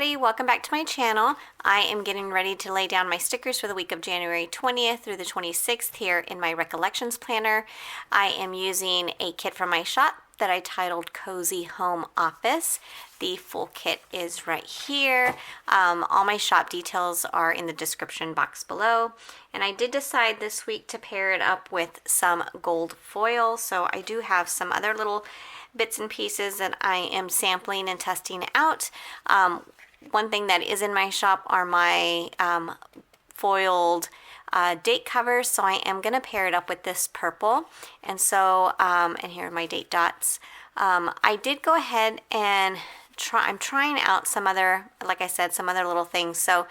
everybody, welcome back to my channel. I am getting ready to lay down my stickers for the week of January 20th through the 26th here in my Recollections Planner. I am using a kit from my shop that I titled Cozy Home Office. The full kit is right here. All my shop details are in the description box below. And I did decide this week to pair it up with some gold foil. So I do have some other little bits and pieces that I am sampling and testing out. One thing that is in my shop are my foiled date covers, so I am going to pair it up with this purple. And so, and here are my date dots. I did go ahead and I'm trying out some other, like I said, some other little things. So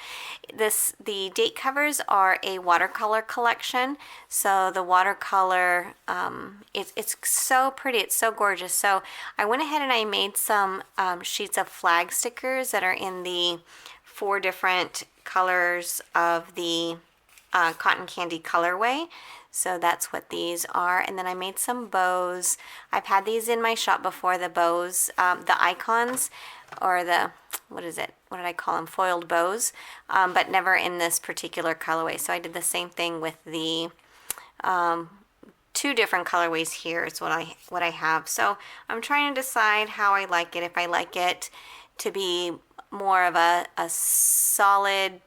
the date covers are a watercolor collection. So the watercolor, it's so pretty, it's so gorgeous. So I went ahead and I made some sheets of flag stickers that are in the 4 different colors of the cotton candy colorway. So that's what these are. And then I made some bows. I've had these in my shop before, the bows, the icons, or the, what is it? What did I call them? Foiled bows, but never in this particular colorway. So I did the same thing with the 2 different colorways here is what I have. So I'm trying to decide how I like it. If I like it to be more of a solid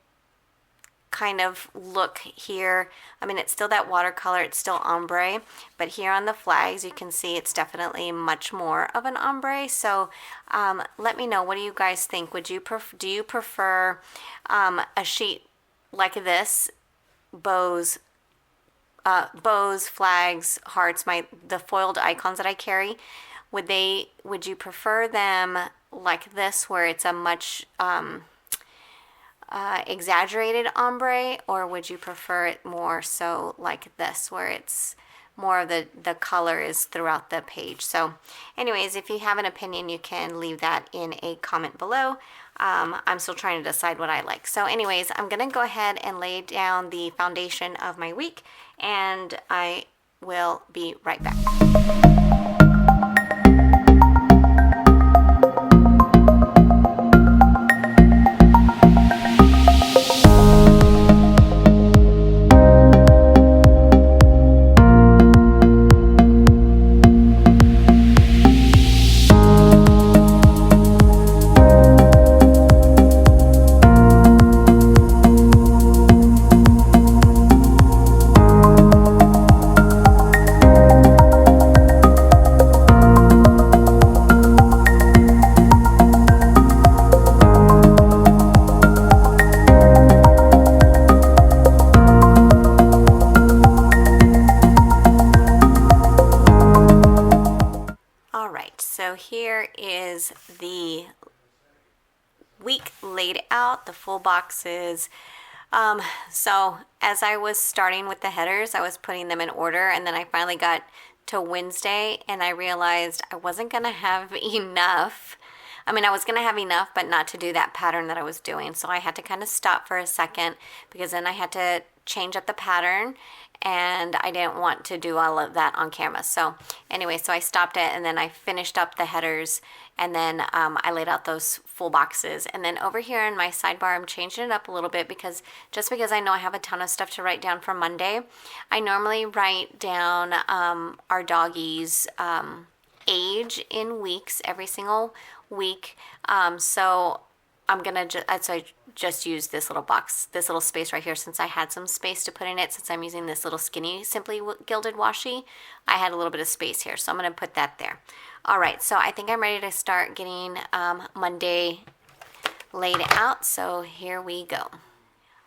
kind of look here. I mean, it's still that watercolor, it's still ombre, but here on the flags you can see it's definitely much more of an ombre. So let me know, what do you guys think? Would you do you prefer a sheet like this, bows, flags, hearts, the foiled icons that I carry? Would you prefer them like this, where it's a much exaggerated ombre, or would you prefer it more so like this, where it's more of the color is throughout the page? So anyways, if you have an opinion, you can leave that in a comment below. I'm still trying to decide what I like. So anyways, I'm gonna go ahead and lay down the foundation of my week, and I will be right back. So here is the week laid out, the full boxes. So as I was starting with the headers, I was putting them in order, and then I finally got to Wednesday and I realized I wasn't gonna have enough. I mean, I was gonna have enough, but not to do that pattern that I was doing. So I had to kind of stop for a second, because then I had to change up the pattern, and I didn't want to do all of that on camera. So anyway, so I stopped it, and then I finished up the headers, and then I laid out those full boxes. And then over here in my sidebar, I'm changing it up a little bit, because I know I have a ton of stuff to write down for Monday. I normally write down our doggy's age in weeks every single week. So I'm gonna just use this little box, this little space right here, since I had some space to put in it. Since I'm using this little skinny Simply Gilded washi, I had a little bit of space here, so I'm gonna put that there. All right, so I think I'm ready to start getting Monday laid out, so here we go.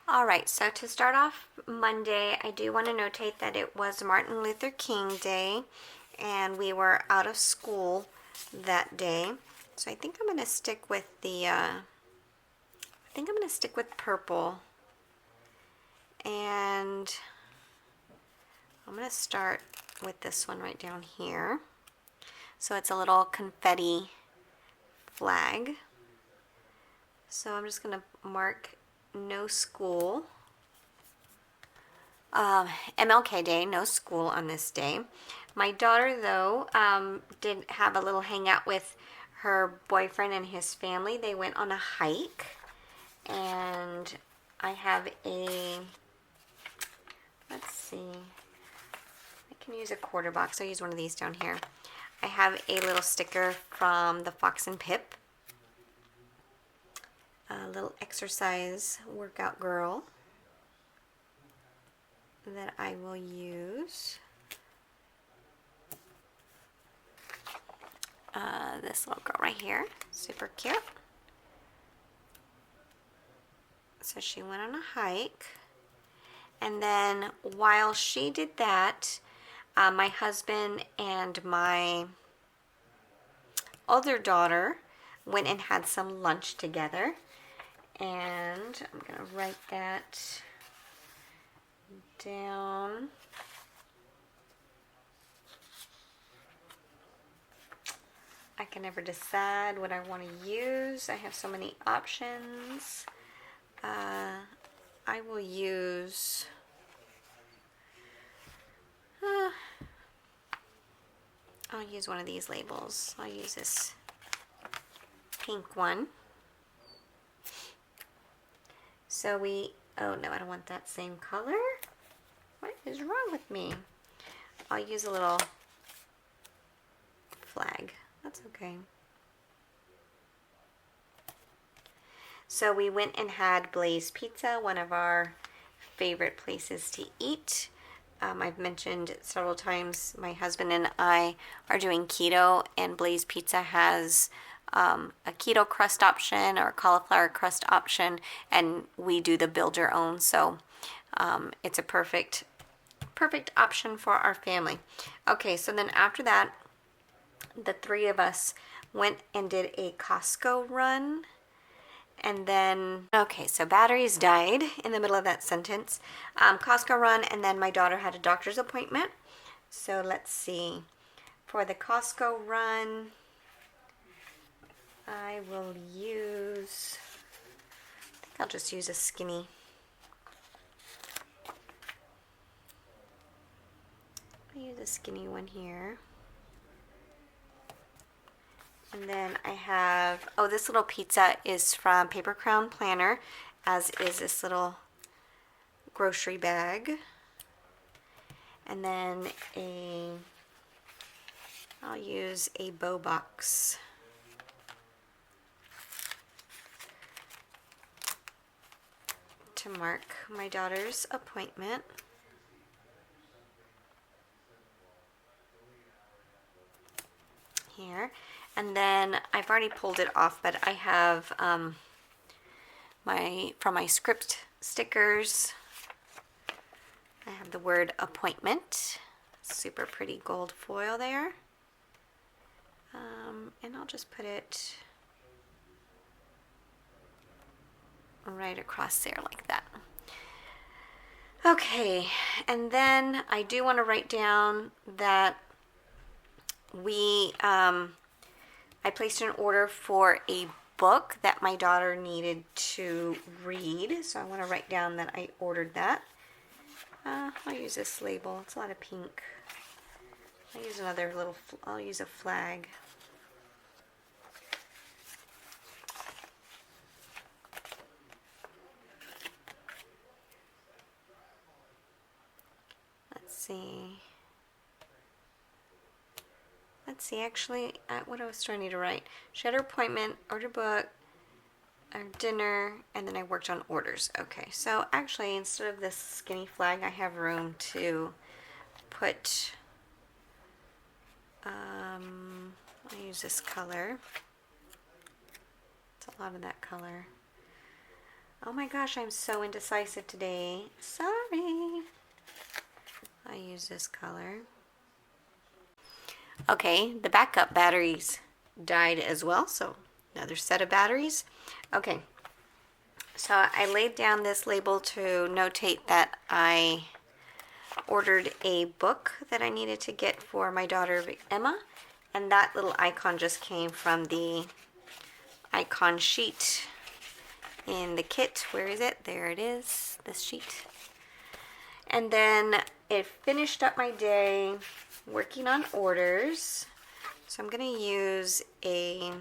All right, so to start off Monday, I do want to notate that it was Martin Luther King Day, and we were out of school that day. So I think I'm gonna stick with the purple, and I'm gonna start with this one right down here. So it's a little confetti flag. So I'm just gonna mark no school. MLK Day, no school on this day. My daughter, though, did have a little hangout with her boyfriend and his family, they went on a hike. And I have a, let's see, I can use a quarter box. I'll use one of these down here. I have a little sticker from the Fox and Pip. A little exercise workout girl that I will use. This little girl right here, super cute. So she went on a hike, and then while she did that, my husband and my older daughter went and had some lunch together, and I'm gonna write that down. I can never decide what I want to use. I have so many options. I will use I'll use one of these labels. I'll use this pink one. So oh no, I don't want that same color. What is wrong with me? I'll use a little flag. That's okay. So we went and had Blaze Pizza, one of our favorite places to eat. I've mentioned several times my husband and I are doing keto, and Blaze Pizza has a keto crust option or a cauliflower crust option, and we do the build your own. So it's a perfect option for our family. Okay, so then after that, the three of us went and did a Costco run. And then, okay, so batteries died in the middle of that sentence. Costco run, and then my daughter had a doctor's appointment. So let's see. For the Costco run, I will use, I think I'll just use a skinny. I'll use a skinny one here. And then I have, oh, this little pizza is from Paper Crown Planner, as is this little grocery bag. And then I'll use a bow box. To mark my daughter's appointment. Here. And then I've already pulled it off, but I have from my script stickers, I have the word appointment, super pretty gold foil there, and I'll just put it right across there like that. Okay, and then I do want to write down that I placed an order for a book that my daughter needed to read, so I want to write down that I ordered that. I'll use this label. It's a lot of pink. I'll use another little, I'll use a flag. Let's see. Let's see, actually, what else do I need to write? She had her appointment, ordered book, our dinner, and then I worked on orders. Okay, so actually, instead of this skinny flag, I have room to put, I'll use this color. It's a lot of that color. Oh my gosh, I'm so indecisive today. Sorry. I use this color. Okay, the backup batteries died as well, so another set of batteries. Okay, so I laid down this label to notate that I ordered a book that I needed to get for my daughter Emma, and that little icon just came from the icon sheet in the kit. Where is it? There it is, this sheet. And then it finished up my day working on orders. So I'm going to use a,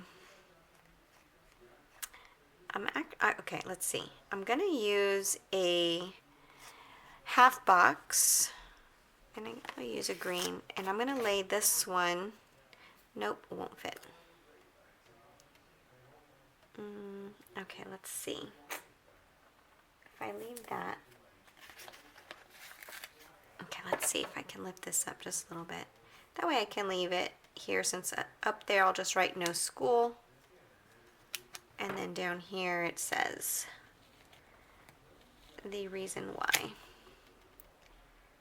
okay, let's see. I'm going to use a half box, and I'll use a green, and I'm going to lay this one, nope, it won't fit. Okay, let's see. If I leave that, okay, let's see if I can lift this up just a little bit. That way I can leave it here, since up there I'll just write no school. And then down here it says the reason why.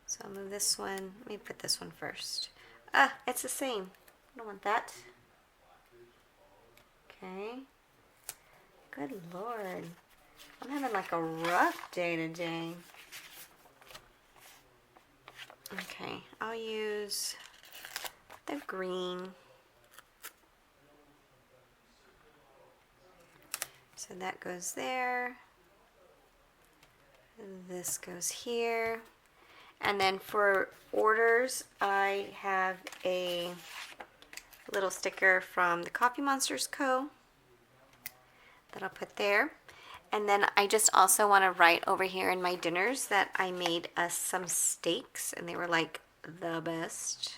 So I'll move this one. Let me put this one first. Ah, it's the same. I don't want that. Okay. Good Lord. I'm having like a rough day today. Okay, I'll use the green. So that goes there. This goes here. And then for orders, I have a little sticker from the Coffee Monsterz Co. that I'll put there. And then I just also want to write over here in my dinners that I made us some steaks, and they were like the best.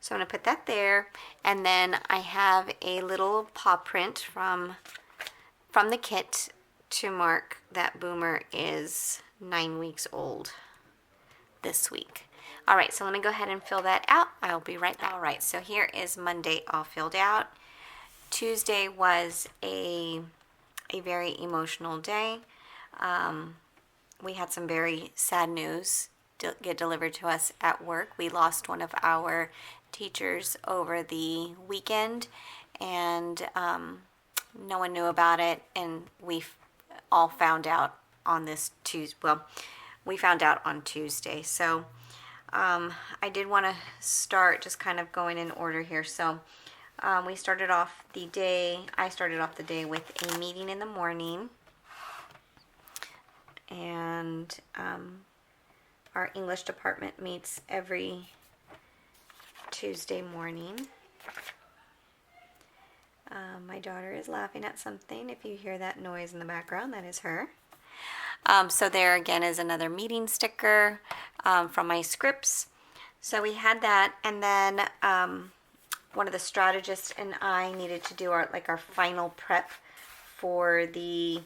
So I'm going to put that there. And then I have a little paw print from the kit to mark that Boomer is 9 weeks old this week. All right, so let me go ahead and fill that out. I'll be right back. All right, so here is Monday all filled out. Tuesday was a very emotional day. We had some very sad news get delivered to us at work. We lost one of our teachers over the weekend, and no one knew about it, and we all found out on this Tuesday. Well, we found out on Tuesday. So I did want to start just kind of going in order here. So I started off the day with a meeting in the morning, and our English department meets every Tuesday morning. My daughter is laughing at something. If you hear that noise in the background, that is her. So there again is another meeting sticker from my scripts. So we had that, and then one of the strategists and I needed to do our final prep for the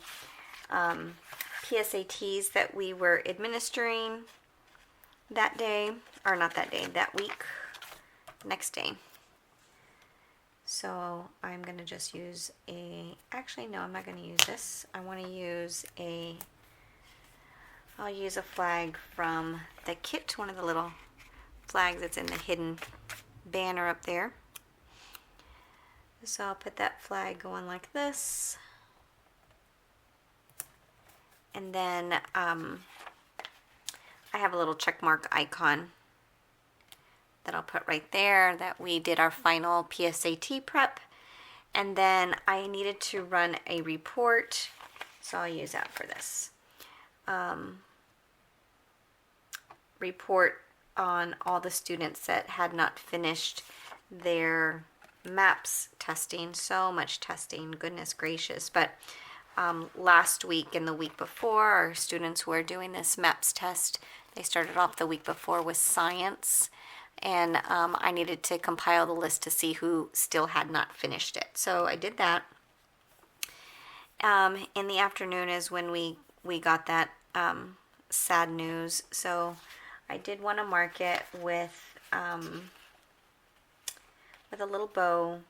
PSATs that we were administering that day, or not that day, that week, next day. So I'm going to just use actually no, I'm not going to use this. I want to use I'll use a flag from the kit, one of the little flags that's in the hidden banner up there. So I'll put that flag going like this. And then I have a little check mark icon that I'll put right there that we did our final PSAT prep. And then I needed to run a report, so I'll use that for this. Report on all the students that had not finished their MAPS testing. So much testing, goodness gracious. But last week and the week before, our students who are doing this MAPS test, they started off the week before with science. And I needed to compile the list to see who still had not finished it. So I did that. In the afternoon is when we got that sad news. So I did want to mark it with a little bow.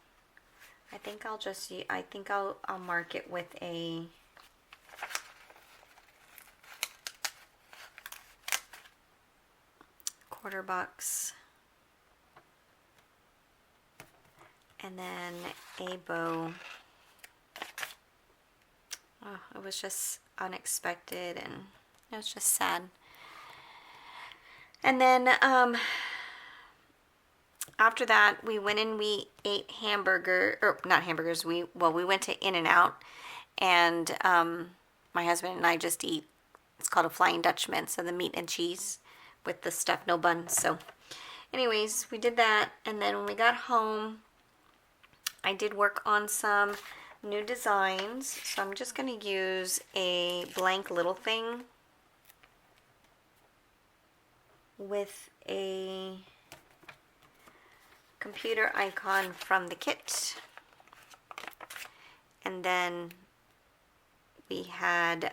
I think I'll mark it with a $quarter, and then a bow. Oh, it was just unexpected, and it was just sad. And then after that, we went and we ate not hamburgers. We went to In-N-Out, and my husband and I just eat. It's called a Flying Dutchman, so the meat and cheese with the stuff, no buns. So, anyways, we did that, and then when we got home, I did work on some new designs, so I'm just going to use a blank little thing with a computer icon from the kit. And then we had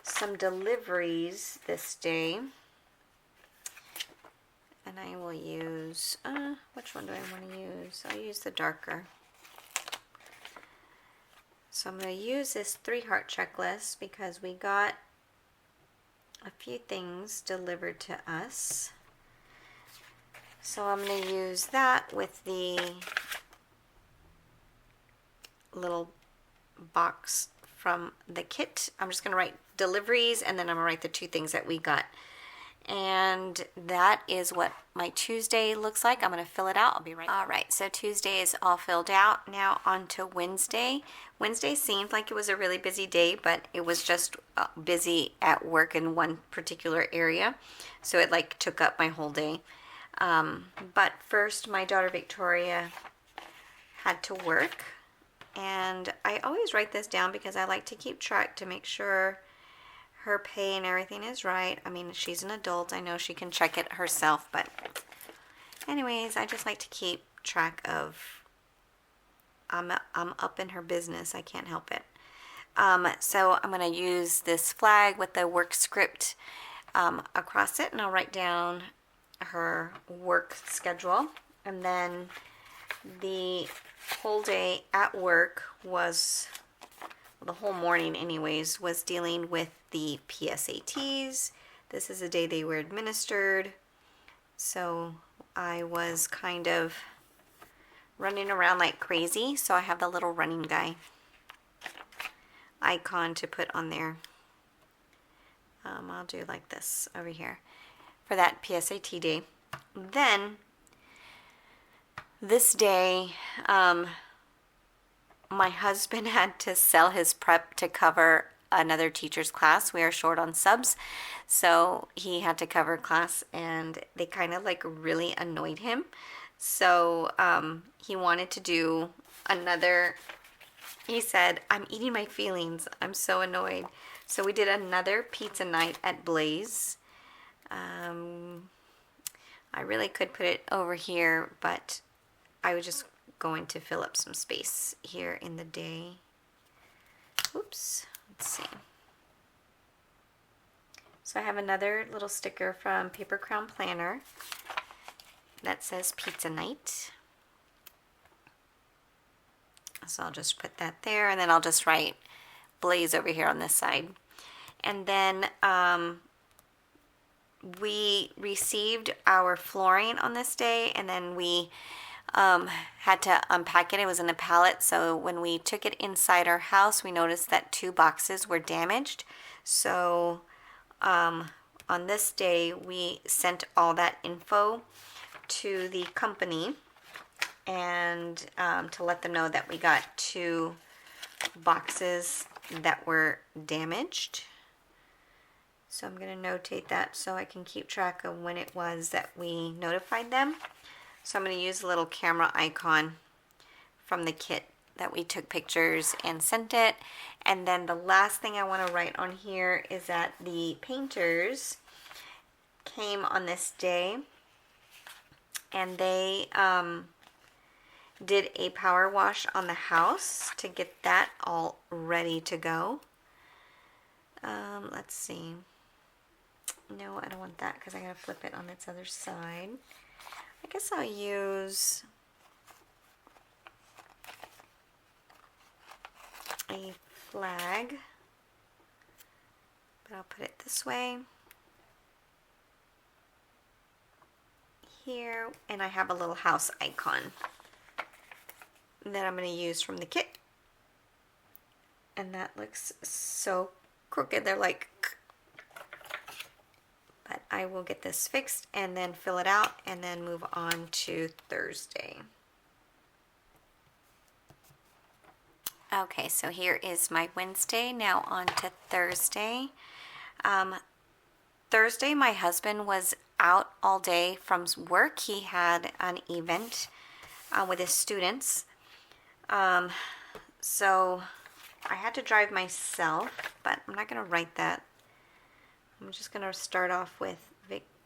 some deliveries this day. And I will use, which one do I want to use? I'll use the darker. So I'm going to use this 3-heart checklist because we got a few things delivered to us. So I'm going to use that with the little box from the kit. I'm just going to write deliveries, and then I'm going to write the 2 things that we got. And that is what my Tuesday looks like. I'm going to fill it out. I'll be right back. All right, so Tuesday is all filled out. Now on to Wednesday. Wednesday seemed like it was a really busy day, but it was just busy at work in one particular area. So it like took up my whole day. But first, my daughter Victoria had to work. And I always write this down because I like to keep track to make sure her pay and everything is right. I mean, she's an adult. I know she can check it herself, but anyways, I just like to keep track of, I'm up in her business. I can't help it. So I'm going to use this flag with the work script across it, and I'll write down her work schedule. And then the whole day at work was, the whole morning anyways, was dealing with the PSATs. This is the day they were administered. So I was kind of running around like crazy. So I have the little running guy icon to put on there. I'll do like this over here for that PSAT day. Then this day, my husband had to sell his prep to cover another teacher's class. We are short on subs, so he had to cover class, and they kind of like really annoyed him. So he wanted to do another, he said, "I'm eating my feelings. I'm so annoyed." So we did another pizza night at Blaze. I really could put it over here, but I was just going to fill up some space here in the day. Oops, let's see. So I have another little sticker from Paper Crown Planner that says Pizza Night. So I'll just put that there, and then I'll just write Blaze over here on this side. And then we received our flooring on this day, and then we had to unpack it. It was in a pallet, so when we took it inside our house, we noticed that 2 boxes were damaged. So on this day, we sent all that info to the company and to let them know that we got 2 boxes that were damaged. So I'm going to notate that so I can keep track of when it was that we notified them. So I'm going to use a little camera icon from the kit that we took pictures and sent it. And then the last thing I want to write on here is that the painters came on this day, and they did a power wash on the house to get that all ready to go. Let's see. No, I don't want that because I gotta flip it on its other side. I guess I'll use a flag, but I'll put it this way here, and I have a little house icon that I'm going to use from the kit, and that looks so crooked. They're like, but I will get this fixed and then fill it out and then move on to Thursday. Okay, so here is my Wednesday. Now on to Thursday. Thursday, my husband was out all day from work. He had an event with his students. So I had to drive myself, but I'm not going to write that. I'm just going to start off with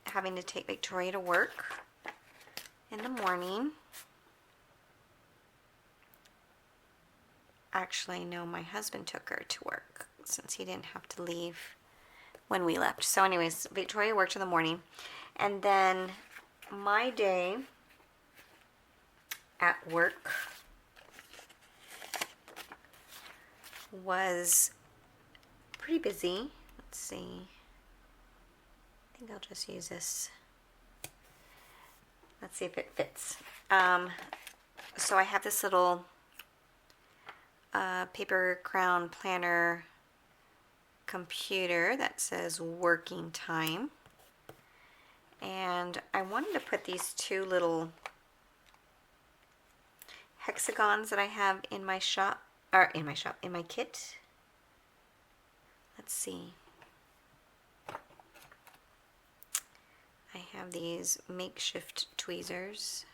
having to take Victoria to work in the morning. Actually, no, my husband took her to work since he didn't have to leave when we left. So anyways, Victoria worked in the morning. And then my day at work was pretty busy. Let's see. I think I'll just use this. Let's see if it fits. So I have this little paper crown planner computer that says working time. And I wanted to put these two little hexagons that I have in my shop, or in my kit. Let's see. I have these makeshift tweezers.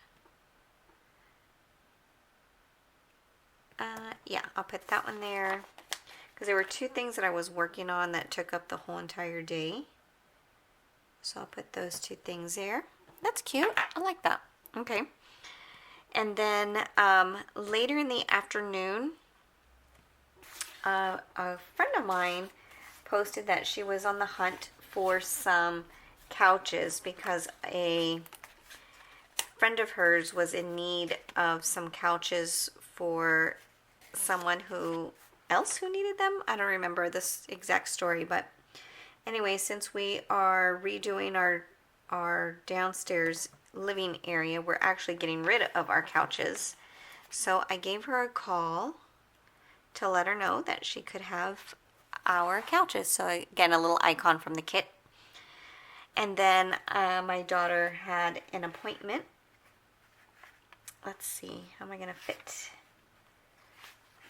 Yeah, I'll put that one there because there were two things that I was working on that took up the whole entire day. So I'll put those two things there. That's cute. I like that. Okay. And then later in the afternoon, a friend of mine posted that she was on the hunt for some couches because a friend of hers was in need of some couches for someone else who needed them. I don't remember this exact story, but anyway, since we are redoing our downstairs living area, we're actually getting rid of our couches. So I gave her a call to let her know that she could have our couches. So again, a little icon from the kit. And then my daughter had an appointment. Let's see, how am I going to fit?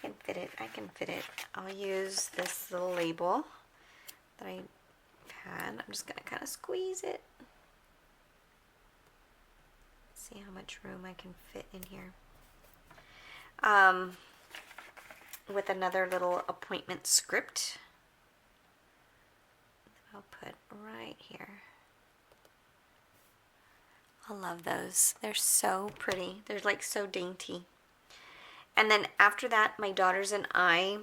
I can fit it. I'll use this little label that I had. I'm just going to kind of squeeze it. See how much room I can fit in here. With another little appointment script. I'll put right here. I love those. They're so pretty. They're like so dainty. And then after that, my daughters and I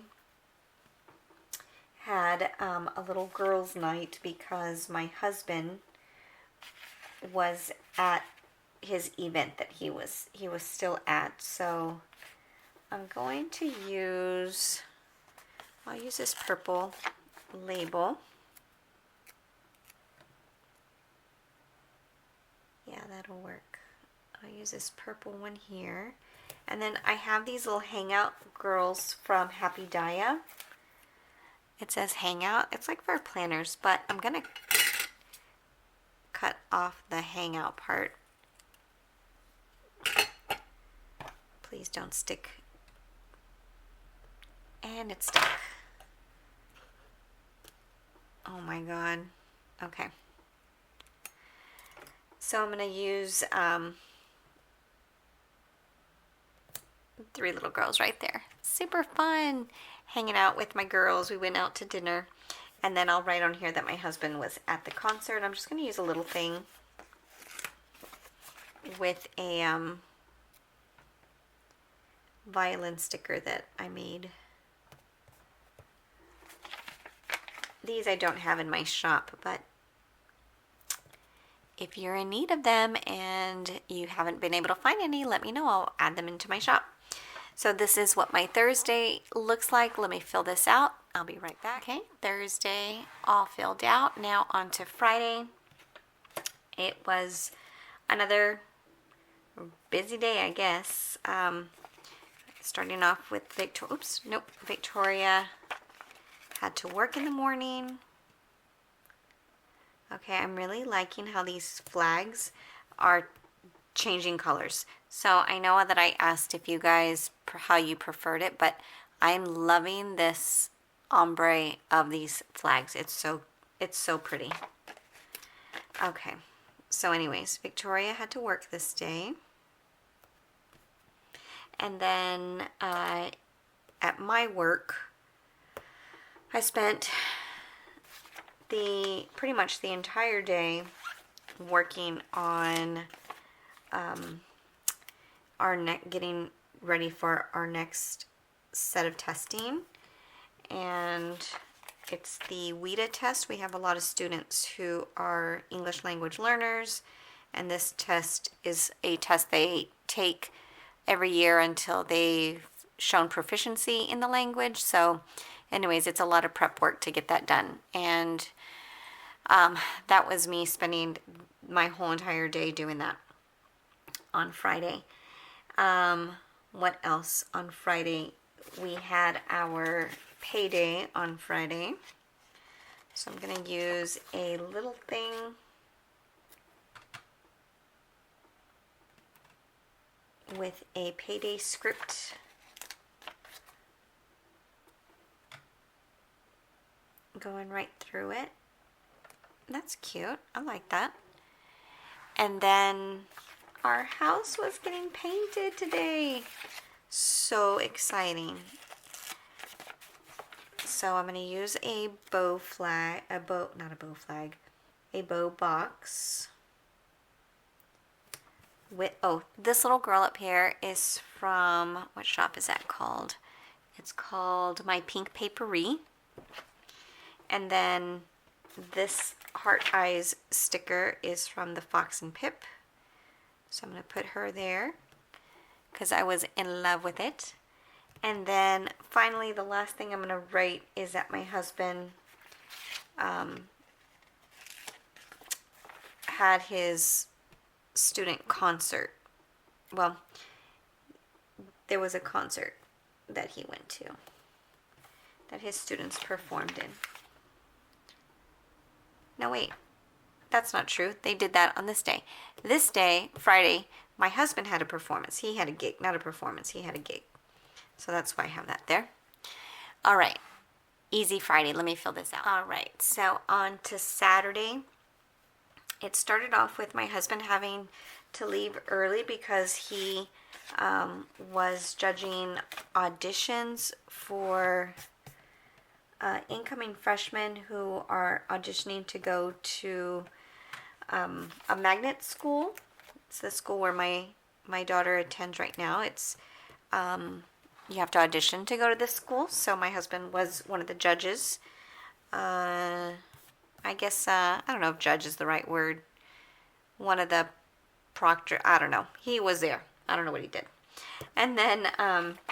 had a little girls' night because my husband was at his event that he was still at. So I'm going to use, I'll use this purple label. Yeah, that'll work. I'll use this purple one here. And then I have these little hangout girls from Happy Daya. It says hangout. It's like for planners, but I'm going to cut off the hangout part. Please don't stick. And it's stuck. Oh my God. Okay. So I'm going to use three little girls right there. Super fun hanging out with my girls. We went out to dinner. And then I'll write on here that my husband was at the concert. I'm just going to use a little thing with a violin sticker that I made. These I don't have in my shop, but if you're in need of them and you haven't been able to find any, let me know. I'll add them into my shop. So this is what my Thursday looks like. Let me fill this out. I'll be right back. Okay, Thursday all filled out. Now on to Friday. It was another busy day, I guess. Starting off with Victoria had to work in the morning. Okay, I'm really liking how these flags are changing colors. So I know that I asked if you guys how you preferred it, but I'm loving this ombre of these flags. It's so pretty. Okay, so anyways, Victoria had to work this day. And then at my work, I spent pretty much the entire day working on getting ready for our next set of testing, and it's the WIDA test. We have a lot of students who are English language learners, and this test is a test they take every year until they've shown proficiency in the language. So anyways, it's a lot of prep work to get that done, and that was me spending my whole entire day doing that on Friday. What else on Friday? We had our payday on Friday. So I'm going to use a little thing with a payday script. Going right through it. That's cute. I like that. And then our house was getting painted today. So exciting. So I'm going to use a bow box. This little girl up here is from, what shop is that called? It's called My Pink Paperie. And then this heart eyes sticker is from the Fox and Pip. So I'm going to put her there because I was in love with it. And then finally, the last thing I'm going to write is that my husband had his student concert. Well, there was a concert that he went to that his students performed in. No, wait. That's not true. They did that on this day. This day, Friday, my husband had a performance. He had a gig. Not a performance. He had a gig. So that's why I have that there. All right. Easy Friday. Let me fill this out. All right. So on to Saturday. It started off with my husband having to leave early because he was judging auditions for incoming freshmen who are auditioning to go to a magnet school. It's the school where my daughter attends right now. It's you have to audition to go to this school. So my husband was one of the judges. I guess I don't know if judge is the right word. One of the proctor. I don't know. He was there. I don't know what he did. And then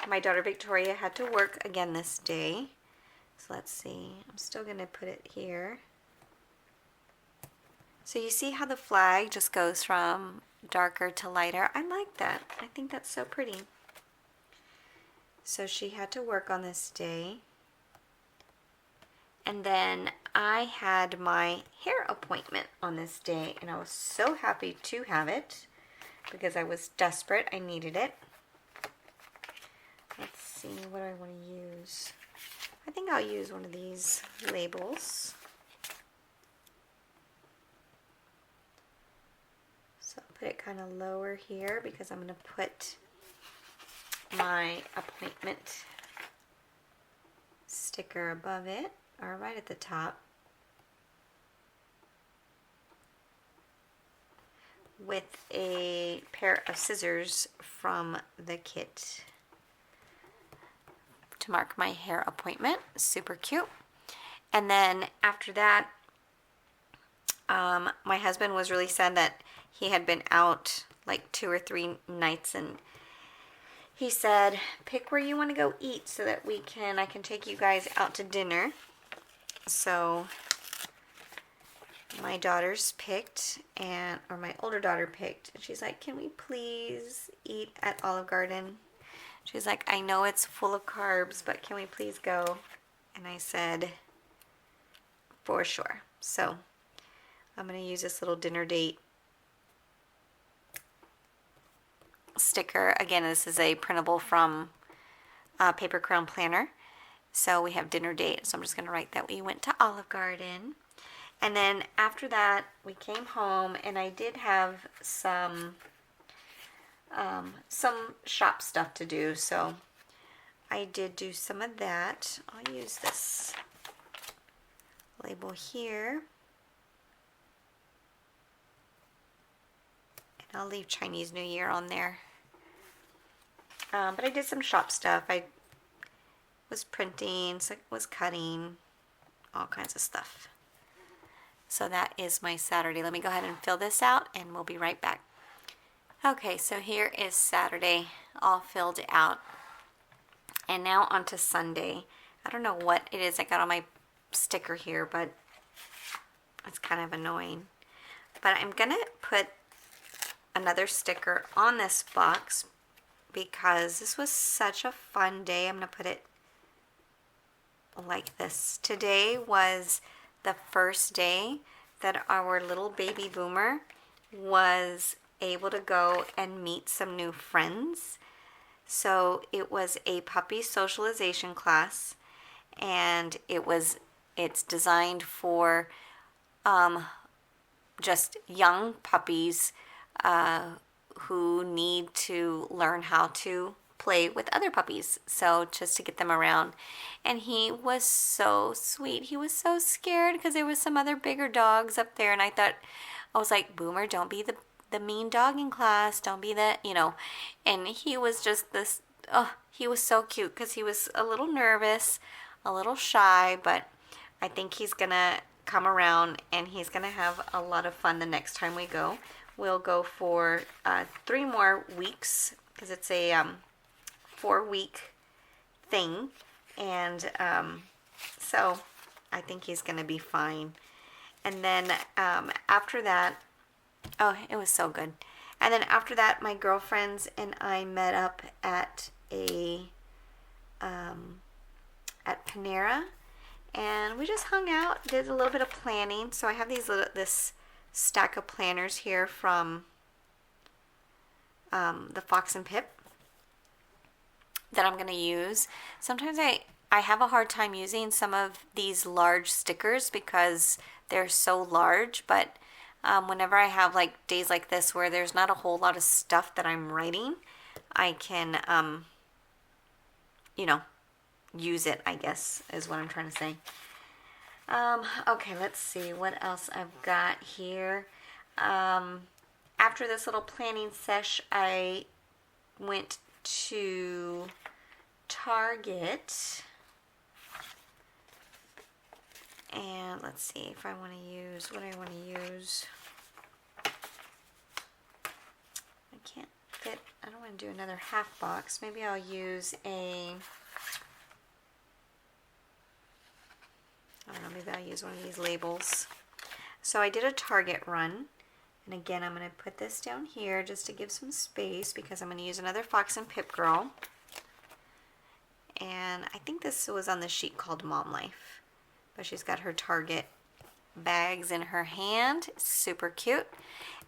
my daughter Victoria had to work again this day. So let's see. I'm still going to put it here. So you see how the flag just goes from darker to lighter? I like that. I think that's so pretty. So she had to work on this day. And then I had my hair appointment on this day, and I was so happy to have it because I was desperate. I needed it. Let's see, what do I want to use? I think I'll use one of these labels. So I'll put it kind of lower here because I'm going to put my appointment sticker above it, or right at the top, with a pair of scissors from the kit to mark my hair appointment. Super cute. And then after that, my husband was really sad that he had been out like 2 or 3 nights, and he said, pick where you want to go eat so that I can take you guys out to dinner. So my daughters picked, or my older daughter picked, and she's like, can we please eat at Olive Garden? She's like, I know it's full of carbs, but can we please go? And I said, for sure. So I'm going to use this little dinner date sticker. Again, this is a printable from Paper Crown Planner. So we have dinner date. So I'm just going to write that we went to Olive Garden. And then after that, we came home, and I did have some some shop stuff to do, so I did do some of that. I'll use this label here. And I'll leave Chinese New Year on there. But I did some shop stuff. I was printing, was cutting, all kinds of stuff. So that is my Saturday. Let me go ahead and fill this out and we'll be right back. Okay, so here is Saturday all filled out. And now on to Sunday. I don't know what it is I got on my sticker here, but it's kind of annoying. But I'm going to put another sticker on this box because this was such a fun day. I'm going to put it like this. Today was the first day that our little baby boomer was able to go and meet some new friends. So it was a puppy socialization class, and it's designed for just young puppies who need to learn how to play with other puppies, so just to get them around. And he was so sweet. He was so scared because there was some other bigger dogs up there, and I was like, Boomer, don't be the mean dog in class, don't be the, and he was just this, he was so cute because he was a little nervous, a little shy, but I think he's gonna come around and he's gonna have a lot of fun the next time we go. We'll go for 3 more weeks because it's a 4-week thing, and so I think he's gonna be fine. And then after that, oh, it was so good. And then after that, my girlfriends and I met up at at Panera, and we just hung out, did a little bit of planning. So I have this stack of planners here from the Fox and Pip that I'm going to use. Sometimes I have a hard time using some of these large stickers because they're so large, but whenever I have like days like this where there's not a whole lot of stuff that I'm writing, I can, use it, I guess, is what I'm trying to say. Okay, let's see what else I've got here. After this little planning sesh, I went to Target. And let's see if I want to use, what I want to use. I can't fit, I don't want to do another half box. Maybe I'll use I don't know, maybe I'll use one of these labels. So I did a Target run. And again, I'm going to put this down here just to give some space because I'm going to use another Fox and Pip girl. And I think this was on the sheet called Mom Life. But she's got her Target bags in her hand. Super cute.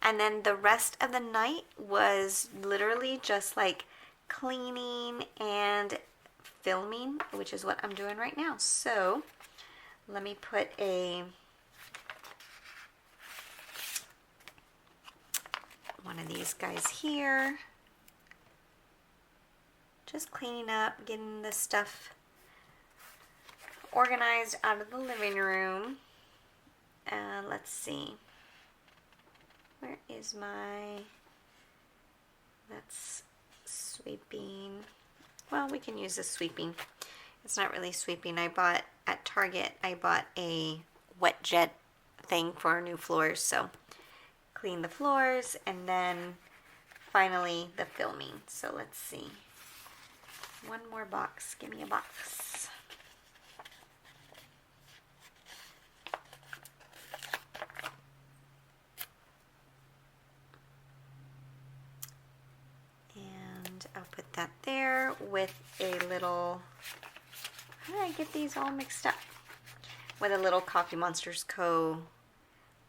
And then the rest of the night was literally just like cleaning and filming, which is what I'm doing right now. So let me put one of these guys here. Just cleaning up, getting the stuff organized out of the living room. And let's see. Where is that's sweeping. Well, we can use this sweeping. It's not really sweeping. At Target, I bought a wet jet thing for our new floors. So clean the floors and then finally the filming. So let's see. One more box. Give me a box. And I'll put that there with a little, how did I get these all mixed up? With a little Coffee Monsterz Co.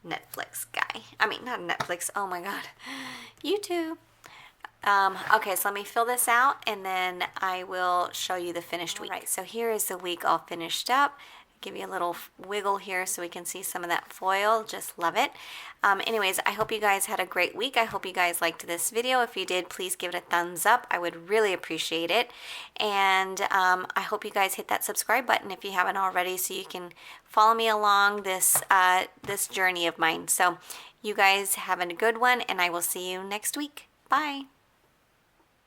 Netflix guy. I mean, not Netflix. Oh my God. YouTube. Okay, so let me fill this out and then I will show you the finished week. All right, so here is the week all finished up. give you a little wiggle here so we can see some of that foil. Just love it. Anyways, I hope you guys had a great week. I hope you guys liked this video. If you did, please give it a thumbs up. I would really appreciate it. And I hope you guys hit that subscribe button if you haven't already, so you can follow me along this this journey of mine. So you guys have a good one, and I will see you next week. Bye.